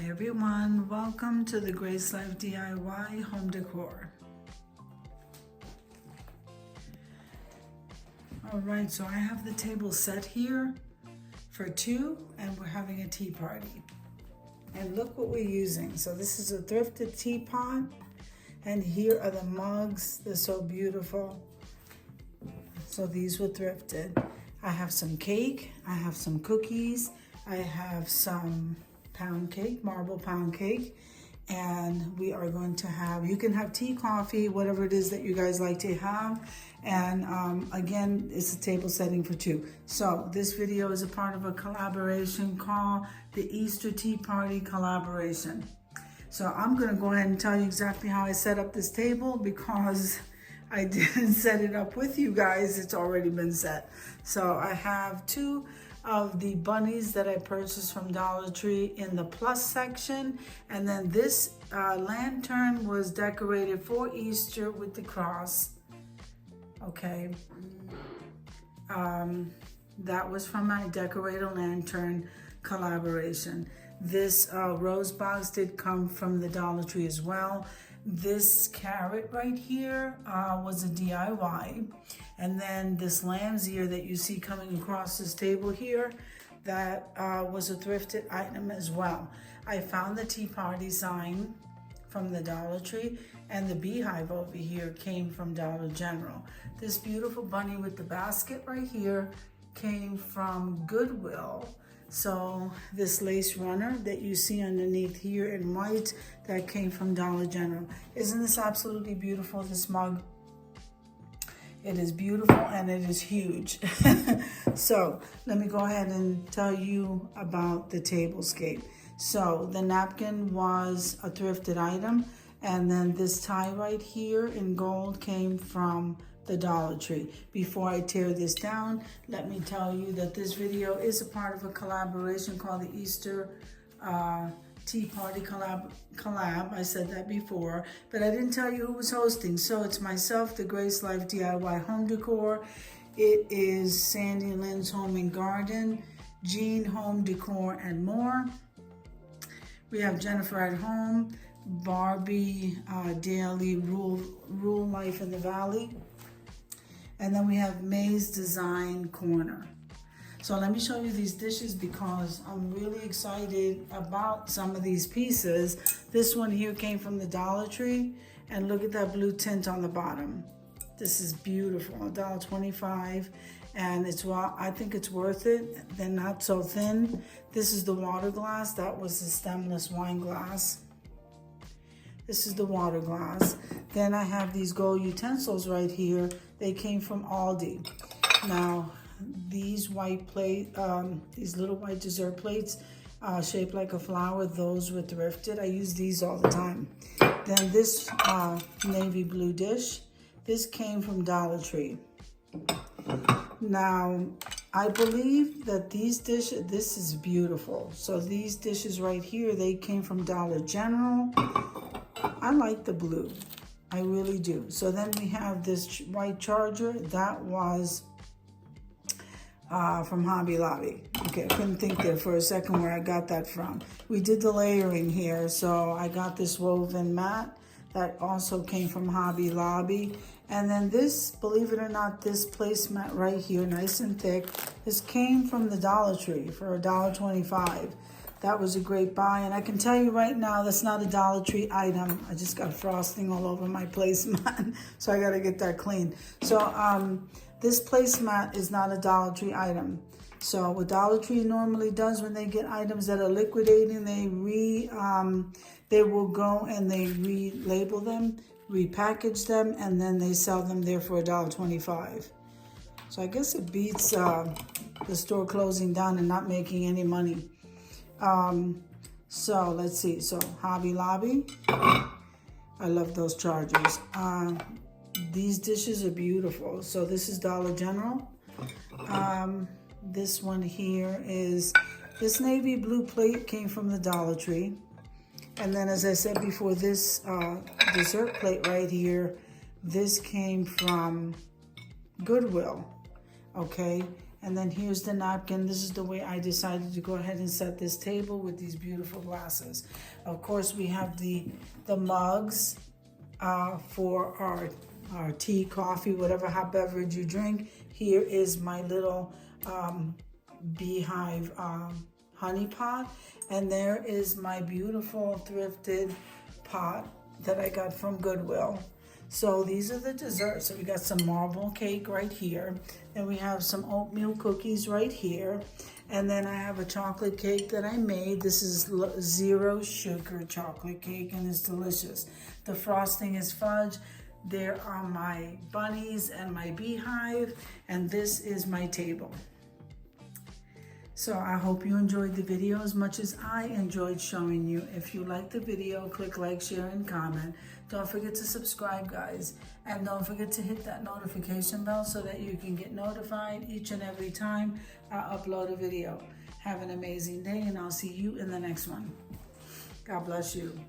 everyone, welcome to the Grace Life DIY home decor. Alright, so I have the table set here for two and we're having a tea party. And look what we're using. So this is a thrifted teapot and here are the mugs. They're so beautiful. So these were thrifted. I have some cake, I have some cookies, I have some pound cake, marble pound cake, and we are going to have, you can have tea, coffee, whatever it is that you guys like to have. And again, it's a table setting for two. So this video is a part of a collaboration called the Easter Tea Party Collaboration. So I'm gonna go ahead and tell you exactly how I set up this table because I didn't set it up with you guys, it's already been set. So I have two of the bunnies that I purchased from Dollar Tree in the plus section, and then this lantern was decorated for Easter with the cross. Okay, that was from my Decorator Lantern collaboration. This rose box did come from the Dollar Tree as well. This carrot right here was a DIY. And then this lamb's ear that you see coming across this table here, that was a thrifted item as well. I found the tea party sign from the Dollar Tree, and the beehive over here came from Dollar General. This beautiful bunny with the basket right here came from Goodwill. So this lace runner that you see underneath here in white, that came from Dollar General. Isn't this absolutely beautiful, this mug? It is beautiful and it is huge. So let me go ahead and tell you about the tablescape. So the napkin was a thrifted item, and then this tie right here in gold came from the Dollar Tree. Before I tear this down, let me tell you that this video is a part of a collaboration called the Easter Tea Party collab. I said that before, but I didn't tell you who was hosting. So it's myself, the Grace Life DIY Home Decor. It is Sandy Lynn's Home and Garden, Jean Home Decor, and more. We have Jennifer at Home, Barbie Daily Rule Life in the Valley. And then we have May's Design Corner. So let me show you these dishes because I'm really excited about some of these pieces. This one here came from the Dollar Tree, and look at that blue tint on the bottom. This is beautiful, $1.25, and it's, well, I think it's worth it. They're not so thin. This is the water glass. That was the stemless wine glass. This is the water glass. Then I have these gold utensils right here. They came from Aldi. Now, these white plate, these little white dessert plates shaped like a flower, those were thrifted. I use these all the time. Then this navy blue dish, this came from Dollar Tree. Now, I believe that these dishes, this is beautiful. So these dishes right here, they came from Dollar General. I like the blue, I really do. So then we have this white charger, that was from Hobby Lobby. Okay, I couldn't think there for a second where I got that from. We did the layering here, so I got this woven mat that also came from Hobby Lobby. And then this, believe it or not, this placemat right here, nice and thick, this came from the Dollar Tree for $1.25. That was a great buy, and I can tell you right now, that's not a Dollar Tree item. I just got frosting all over my placemat, so I gotta get that clean. So this placemat is not a Dollar Tree item. So what Dollar Tree normally does when they get items that are liquidating, they will go and they relabel them, repackage them, and then they sell them there for $1.25. So I guess it beats the store closing down and not making any money. So let's see. So Hobby Lobby, I love those chargers. These dishes are beautiful. So this is Dollar General. This one here is, this navy blue plate came from the Dollar Tree. And then, as I said before, this dessert plate right here, this came from Goodwill, okay? And then here's the napkin. This is the way I decided to go ahead and set this table with these beautiful glasses. Of course, we have the mugs for our tea, coffee, whatever hot beverage you drink. Here is my little beehive honey pot. And there is my beautiful thrifted pot that I got from Goodwill. So these are the desserts. So we got some marble cake right here. And we have some oatmeal cookies right here. And then I have a chocolate cake that I made. This is 0 sugar chocolate cake, and it's delicious. The frosting is fudge. There are my bunnies and my beehive, and this is my table. So I hope you enjoyed the video as much as I enjoyed showing you. If you liked the video, click like, share, and comment. Don't forget to subscribe, guys. And don't forget to hit that notification bell so that you can get notified each and every time I upload a video. Have an amazing day, and I'll see you in the next one. God bless you.